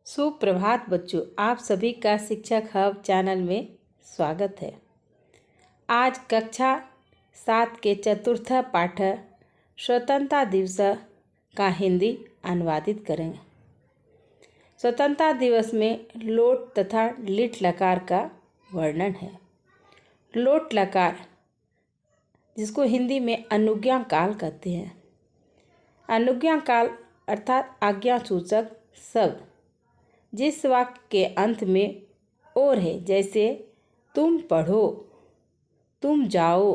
सुप्रभात बच्चों, आप सभी का शिक्षक हब चैनल में स्वागत है। आज कक्षा 7 के चतुर्थ पाठ स्वतंत्रता दिवस का हिंदी अनुवादित करेंगे। स्वतंत्रता दिवस में लोट तथा लिट लकार का वर्णन है। लोट लकार, जिसको हिंदी में अनुज्ञा काल कहते हैं। अनुज्ञा काल अर्थात आज्ञा सूचक शब्द जिस वाक्य के अंत में और है, जैसे तुम पढ़ो, तुम जाओ,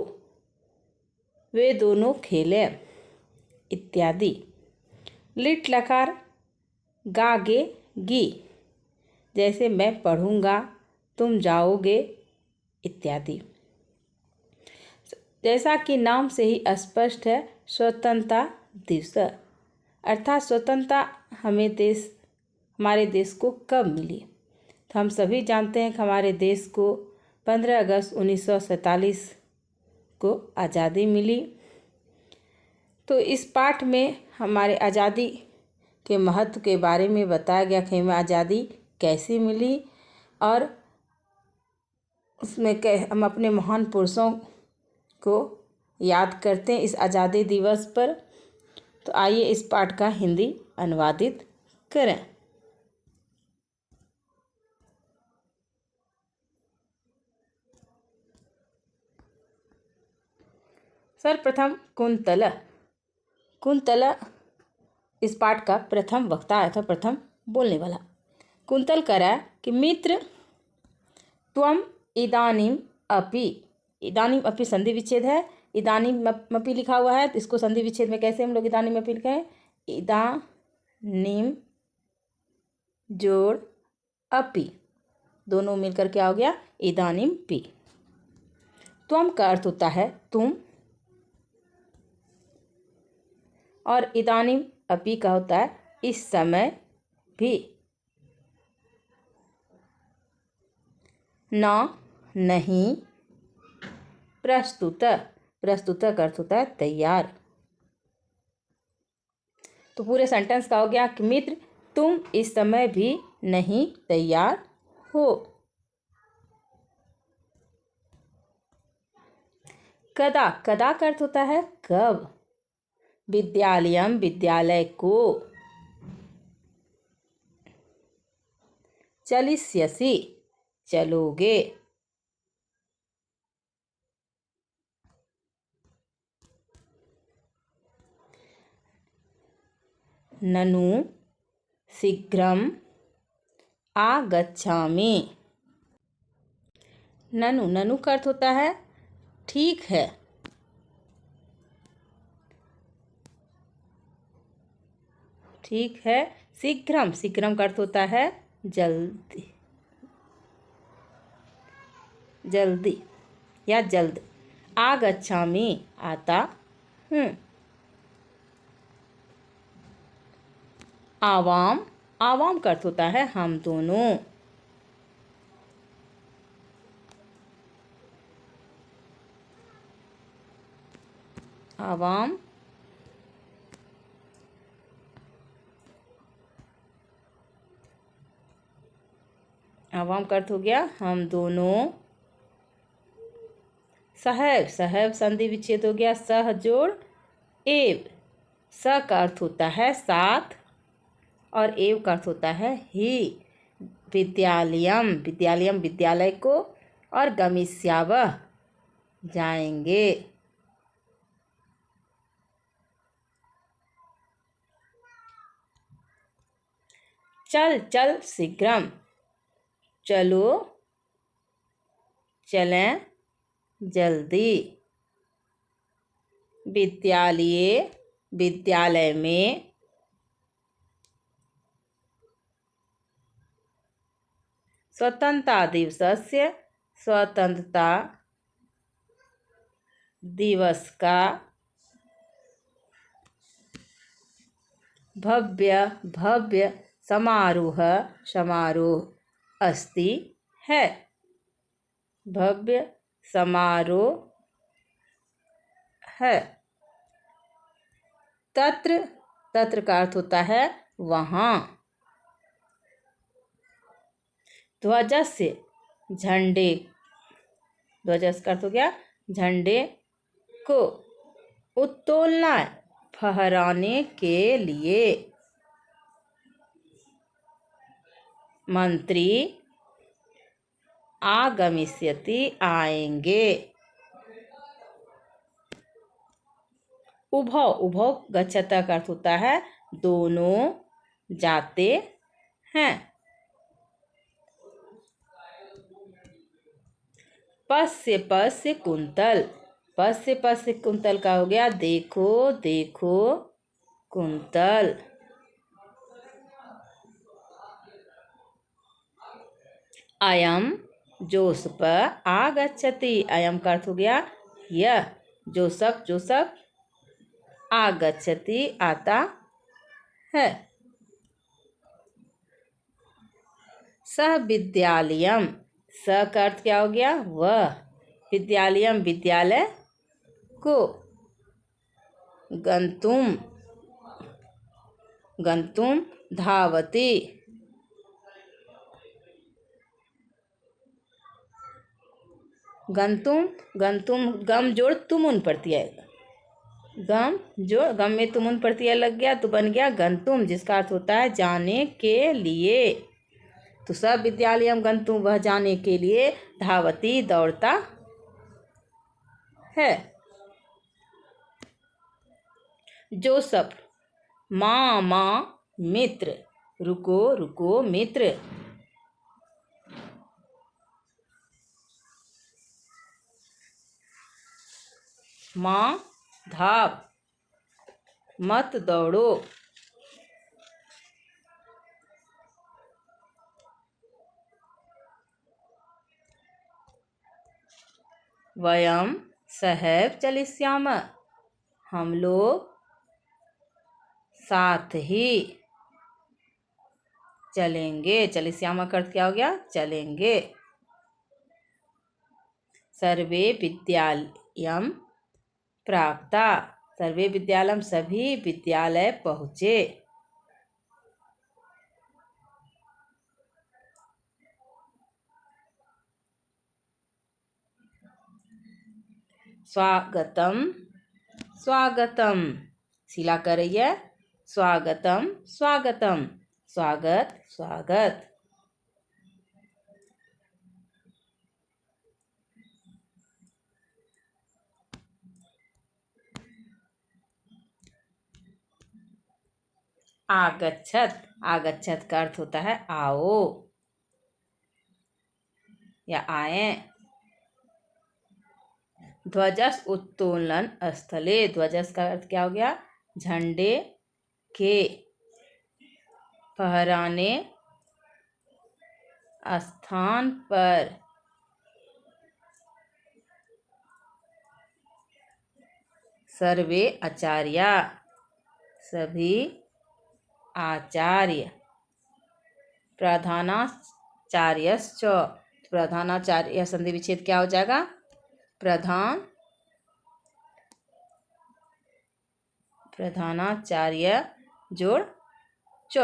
वे दोनों खेलें इत्यादि। लिट लकार गा गे गी, जैसे मैं पढ़ूंगा, तुम जाओगे इत्यादि। जैसा कि नाम से ही स्पष्ट है, स्वतंत्रता दिवस अर्थात स्वतंत्रता हमारे देश को कब मिली। तो हम सभी जानते हैं कि हमारे देश को 15 अगस्त 1947 को आज़ादी मिली। तो इस पाठ में हमारे आज़ादी के महत्व के बारे में बताया गया कि हमें आज़ादी कैसे मिली और उसमें हम अपने महान पुरुषों को याद करते हैं इस आज़ादी दिवस पर। तो आइए इस पाठ का हिंदी अनुवादित करें। सर्वप्रथम कुंतल इस पाठ का प्रथम वक्ता है, प्रथम बोलने वाला। कुंतल कह रहा है कि मित्र, त्वम इदानीम अपि संधि विच्छेद है। इदानीम अपि लिखा हुआ है, तो इसको संधि विच्छेद में कैसे हम लोग इदानीम अपि लिखें? इदानीम जोड़ अपि, दोनों मिलकर क्या हो गया? इदानीम पी। त्वम का अर्थ होता है तुम, और इदानीम अपि का होता है इस समय भी। न नहीं, प्रस्तुत का अर्थ होता है तैयार। तो पूरे सेंटेंस का हो गया कि मित्र, तुम इस समय भी नहीं तैयार हो। कदा का अर्थ होता है कब। विद्यालयम विद्यालय को। चलिष्यसि चलोगे। ननु शीघ्रम आगच्छामि। ननु का अर्थ होता है ठीक है। ठीक है। शीघ्रम का अर्थ होता है जल्दी या जल्द। आगच्छामि आता हूँ। आवाम का अर्थ होता है हम दोनों। आवाम का अर्थ हो गया हम दोनों। सहैव संधि विच्छेद हो गया, सह जोड़ एव। स का अर्थ होता है साथ और एव का अर्थ होता है ही। विद्यालयम विद्यालय को, और गमिष्यावः जाएंगे। चल शीघ्रम, चलो चलें जल्दी। विद्यालय में। स्वतंत्रता दिवस का भव्य समारोह अस्ति है। भव्य समारोह है। तत्र का अर्थ होता है वहाँ। ध्वजस्य झंडे, ध्वजस्य का अर्थ हो गया झंडे को, उत्तोलनाय फहराने के लिए, मंत्री आगमिष्यति आएंगे। उभौ, उभौ गच्छता का अर्थ होता है दोनों जाते हैं। पश्य पश्य कुंतल, पश्य पश्य कुंतल का हो गया देखो देखो कुंतल। अयम जोसप आगच्छति, अयम का अर्थ हो गया यह, जोसफ जोसफ, आगच्छति आता है। सह विद्यालयम, स का अर्थ क्या हो गया वह, विद्यालयम विद्यालय को, गंतुम गंतुम धावति, गंतुम गंतुम गम जोड़ तुमुन प्रत्यय, गम जोड़ गम में तुमुन प्रत्यय लग गया तो बन गया गंतुम, जिसका अर्थ होता है जाने के लिए। तो सब विद्यालयम गंतुम वह जाने के लिए, धावती दौड़ता है। जोसफ माँ माँ मित्र, रुको रुको मित्र, माँ धाव मत दौड़ो, वयम सहैव चलिष्याम, हम लोग साथ ही चलेंगे। चलिष्याम का अर्थ क्या हो गया चलेंगे। सर्वे विद्यालयम प्राप्ता, सर्वे विद्यालयम सभी विद्यालय पहुँचे। स्वागतम स्वागतम, शिला कर रही है स्वागतम स्वागतम, स्वागत स्वागत। आगच्छत, आगच्छत का अर्थ होता है आओ या आए। ध्वजस उत्तोलन स्थले, ध्वजस का अर्थ क्या हो गया झंडे के फहराने स्थान पर, सर्वे आचार्य सभी आचार्य, प्रधानाचार्यश्च, प्रधानाचार्य संधि विच्छेद क्या हो जाएगा प्रधान, प्रधानाचार्य जोड़ च।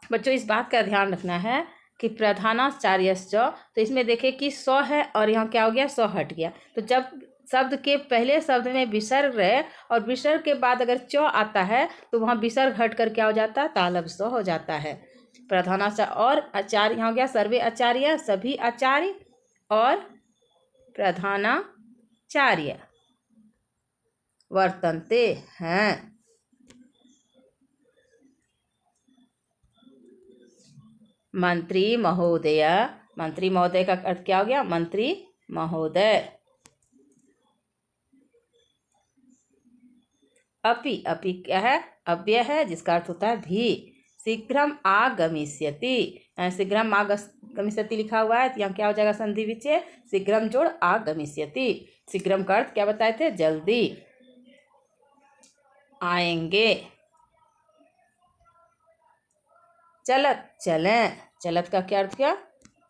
बच्चों इस बात का ध्यान रखना है कि प्रधानाचार्यश्च, तो इसमें देखिए कि स है और यहाँ क्या हो गया स हट गया, तो जब शब्द के पहले शब्द में विसर्ग है और विसर्ग के बाद अगर च आता है तो वहाँ विसर्ग हट कर क्या हो जाता है तालब स हो जाता है। प्रधानाचार्य और आचार्य, यहाँ हो गया सर्वे आचार्य सभी आचार्य, और प्रधानाचार्य वर्तन्ते हैं। मंत्री महोदय, मंत्री महोदय का अर्थ क्या हो गया मंत्री महोदय। अपि, अपि क्या है अव्यय है जिसका अर्थ होता है भी। शीघ्रम आगमिष्यति, शीघ्रम आगमिष्यति लिखा हुआ है तो यहाँ क्या हो जाएगा संधि विच्छेद, शीघ्रम जोड़ आगमिष्यति। शीघ्रम का अर्थ क्या बताए थे जल्दी, आएंगे। चलत चलें, चलत का क्या अर्थ क्या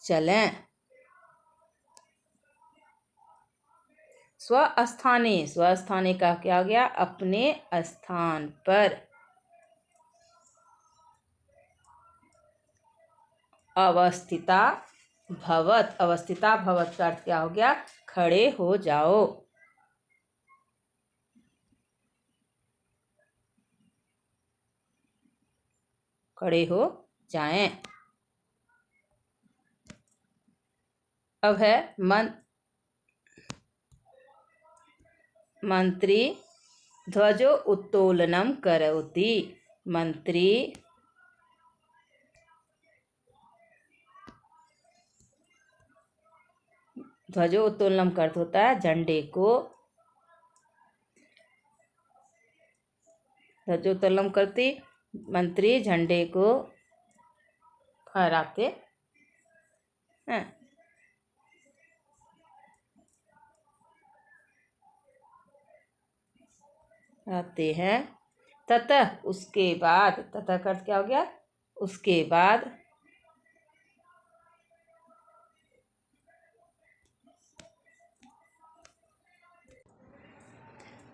चलें। स्वस्थाने, स्वस्थाने का क्या हो गया अपने स्थान पर। अवस्थिता भवत। अवस्थिता भवत का अर्थ क्या हो गया? खड़े हो जाओ। खड़े हो जाएं। अब है मंत्री ध्वजो उत्तोलनम करोति। मंत्री ध्वजो उत्तोलनम का अर्थ होता है झंडे को, ध्वजोत्तोलनम करती, मंत्री झंडे को फहराते हैं। आते हैं। ततः उसके बाद, ततः का अर्थ क्या हो गया? उसके बाद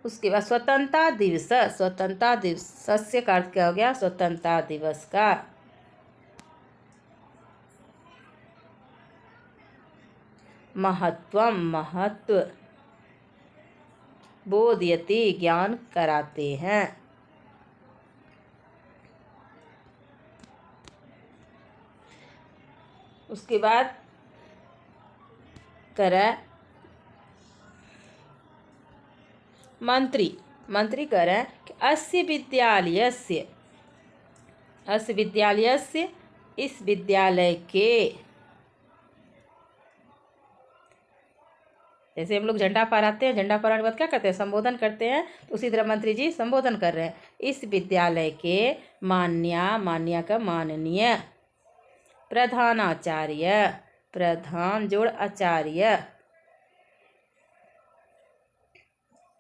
स्वतंत्रता दिवस। स्वतंत्रता दिवस का अर्थ क्या हो गया? स्वतंत्रता दिवस का। महत्व बोधयति ज्ञान कराते हैं। उसके बाद मंत्री करें कि अस्य विद्यालयस्य इस विद्यालय के, जैसे हम लोग झंडा फहराते हैं, झंडा फहराने के बाद क्या करते हैं? संबोधन करते हैं। तो उसी तरह मंत्री जी संबोधन कर रहे हैं। इस विद्यालय के मान्य का माननीय प्रधानाचार्य, प्रधान जोड़ आचार्य,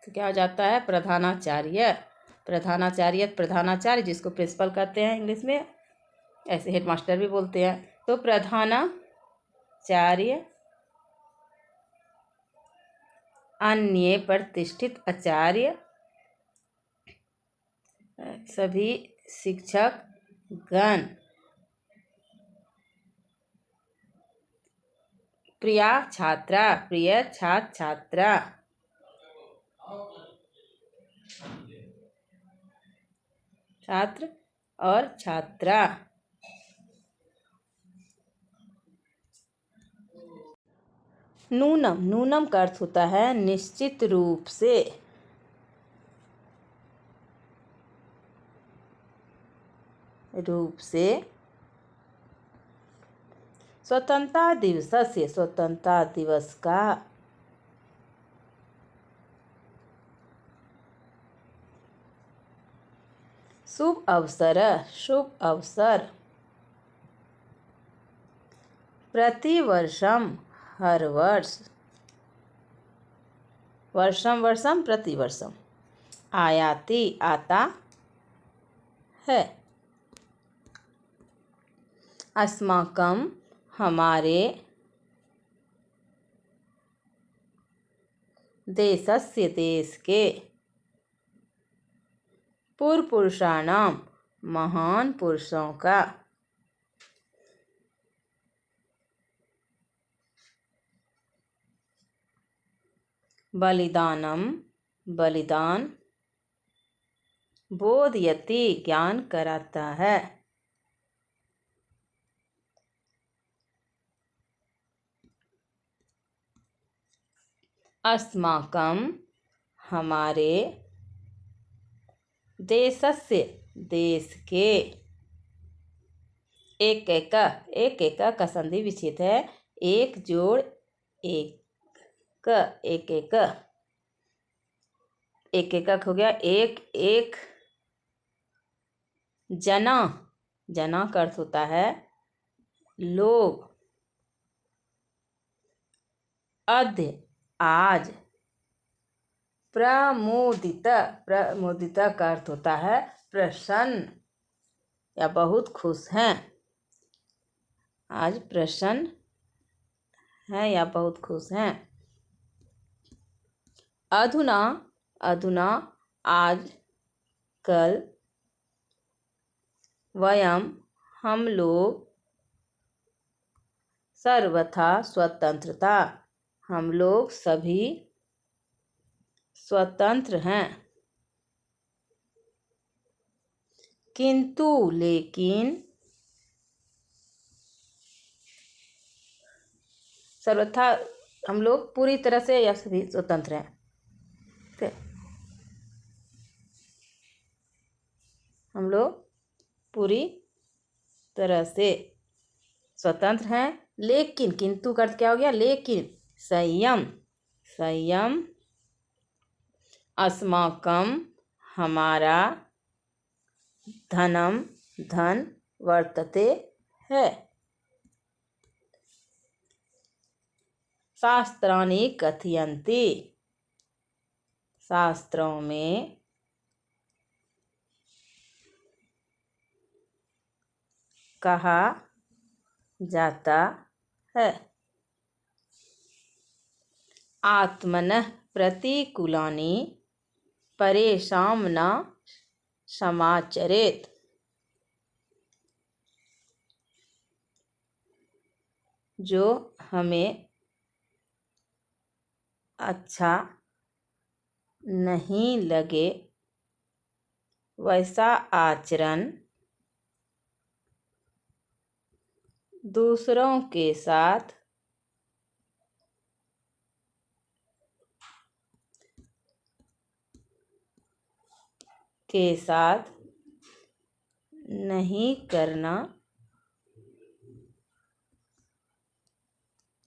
तो क्या हो जाता है? प्रधानाचार्य जिसको प्रिंसिपल कहते हैं इंग्लिश में, ऐसे हेडमास्टर भी बोलते हैं। तो प्रधानाचार्य अन्य प्रतिष्ठित आचार्य, सभी शिक्षक गण, प्रिय छात्रा, छात्र और छात्रा। नूनम का अर्थ होता है निश्चित रूप से। स्वतंत्रता दिवस का शुभ अवसर प्रतिवर्षम हर वर्ष, वर्षम प्रतिवर्षम, आयाति आता है। अस्माकं हमारे, देशस्य देश के, पूर्व पुरुषाणाम महान पुरुषों का, बलिदान बोधयति ज्ञान कराता है। अस्माकं हमारे, देशस्य देश के, एक का संधि विच्छेद है। एक जोड़ एक हो गया। एक जना का अर्थ होता है लोग। अद्य आज। प्रमोदित का अर्थ होता है प्रसन्न या बहुत खुश हैं। आज प्रसन्न हैं या बहुत खुश हैं। अधुना आज कल। वयम हम लोग, सर्वथा स्वतंत्रता, हम लोग सभी स्वतंत्र हैं। किंतु लेकिन, सर्वथा हम लोग पूरी तरह से या सभी स्वतंत्र हैं। ठीक है, हम लोग पूरी तरह से स्वतंत्र हैं, लेकिन किंतु का अर्थ क्या हो गया? लेकिन संयम, संयम अस्माकं हमारा, धनम धन वर्तते है। शास्त्राणि कथयन्ति, शास्त्रों में कहा जाता है। आत्मनः प्रतिकूलानि परेषां न समाचरेत्, जो हमें अच्छा नहीं लगे वैसा आचरण दूसरों के साथ नहीं करना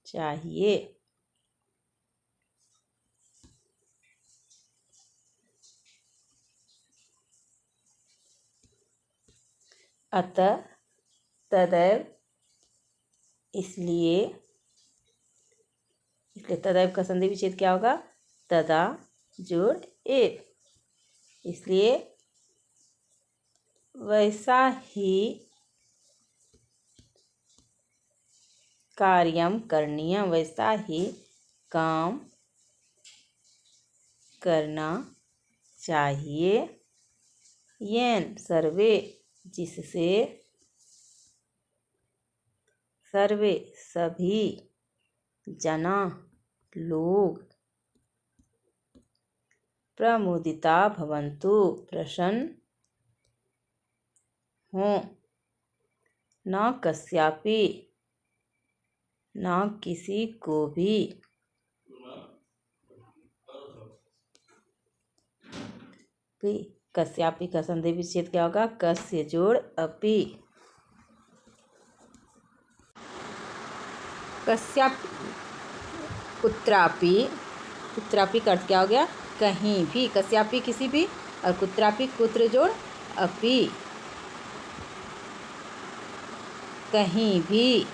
चाहिए। अतः तदैव, इसलिए तदैव का संधि विच्छेद क्या होगा? तदा जोड़ एव, इसलिए वैसा ही कार्यम करणीय, वैसा ही काम करना चाहिए। येन सर्वे, जिससे सर्वे सभी, जना लोग, प्रमुदिता भवन्तु प्रसन्न हों, न कस्यापि, न किसी को भी, कस्यापि का संधि विच्छेद क्या होगा? कस्य जोड़ अपि, कस्यापि, कुत्रापि, कुत्रापि का अर्थ क्या हो गया? कहीं भी, कस्यापि किसी भी, और कुत्रापि कुत्र जोड़ अपि, कहीं भी,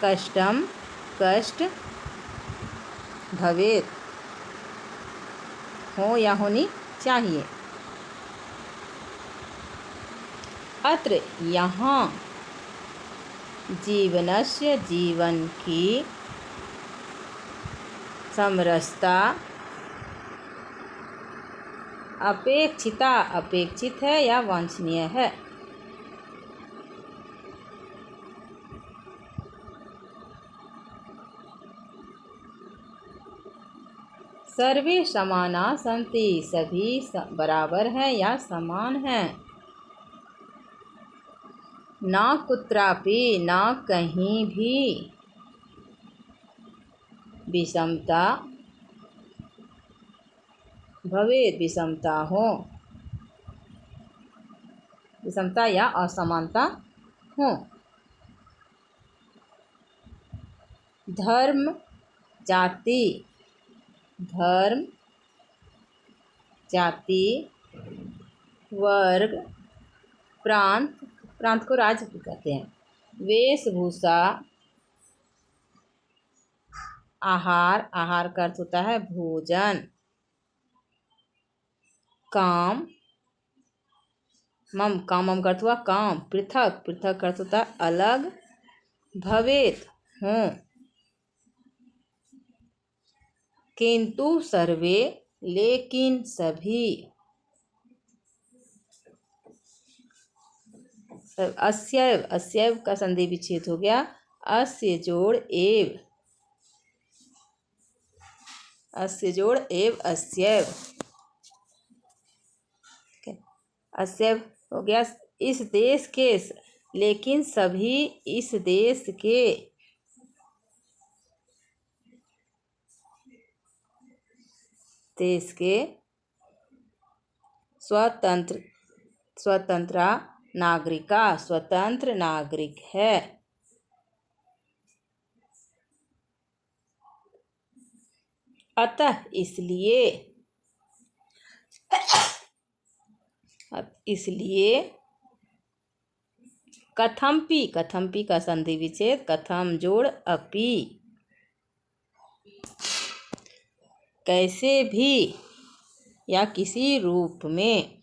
कष्टम कष्ट, भवेत् हो या होनी चाहिए। अत्र यहाँ, जीवनस्य जीवन की समरसता अपेक्षिता, अपेक्षित है या वांछनीय है। सर्वे समाना सन्ति, सभी बराबर हैं या समान हैं। न कुत्रापि, न कहीं भी, विषमता भवेत्, विषमता हो, विषमता या असमानता हो। धर्म जाति, धर्म जाति, वर्ग, प्रांत, प्रांत को राज्य कहते हैं, वेशभूषा, आहार, आहार का अर्थ होता है भोजन, काम, मम, काम का अर्थ हुआ काम, पृथक, पृथक का अर्थ होता है अलग, भवेत् हो, किंतु सर्वे, लेकिन सभी, अस्यैव, अस्यैव का संधि विच्छेद हो गया, अस्य जोड़ एव, अस्य जोड़ एव अस्यैव, अस्यैव हो गया इस देश के, लेकिन सभी इस देश के, देश के स्वतंत्र, स्वतंत्र नागरिका, स्वतंत्र नागरिक है। अतः इसलिए, इसलिए कथमपि, कथमपि का संधि विच्छेद, कथम जोड़ अपि, कैसे भी या किसी रूप में,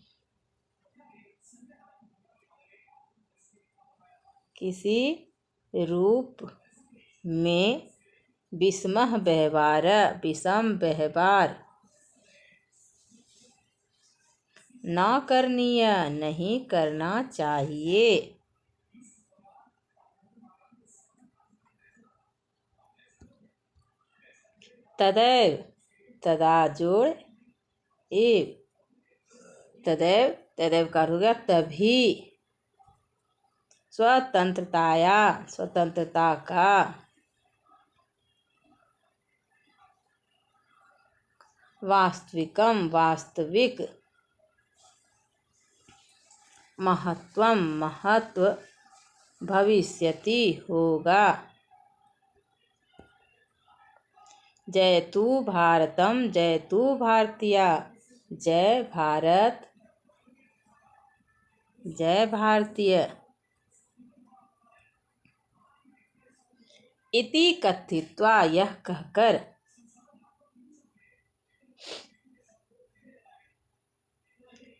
किसी रूप में विषमः व्यवहार, विषम व्यवहार न करणीय, नहीं करना चाहिए। तदैव, तदा जोड़ एव, तदैव, तदैव का हो गया तभी, स्वतंत्रताया, स्वतंत्रता का, वास्तविकम, वास्तविक, महत्वम, महत्व, भविष्यति, होगा। जयतु भारतम, जयतु भारतीय, जय भारत, जय भारतीय। इति कथित्वा, यह कहकर,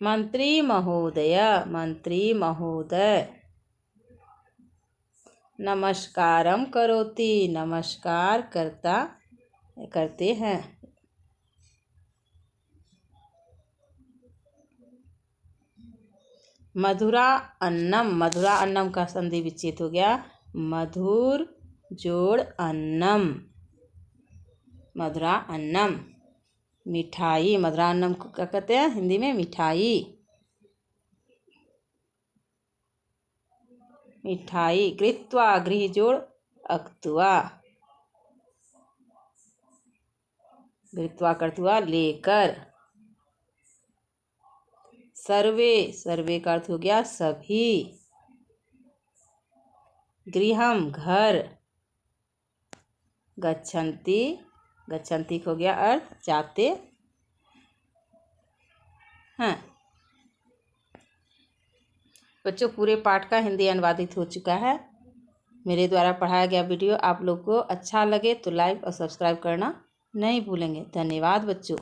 मंत्री महोदय, मंत्री महोदय, नमस्कारम करोति, नमस्कार करते हैं। मधुरा अन्नम, मधुरा अन्नम का संधि विच्छेद हो गया, मधुर जोड़ अन्नम, मधुरा अन्नम, मिठाई, मधुरा अन्नम को क्या कहते हैं हिंदी में? मिठाई, मिठाई। कृत्वा, गृह जोड़ अक्तुआ, कृत्वा कर्तुआ, लेकर। सर्वे, सर्वे का अर्थ हो गया सभी। गृहम, घर। गच्छन्ति, गच्छन्ति हो गया अर्थ जाते हैं। बच्चों, पूरे पाठ का हिंदी अनुवादित हो चुका है। मेरे द्वारा पढ़ाया गया वीडियो आप लोग को अच्छा लगे तो लाइक और सब्सक्राइब करना नहीं भूलेंगे। धन्यवाद बच्चों।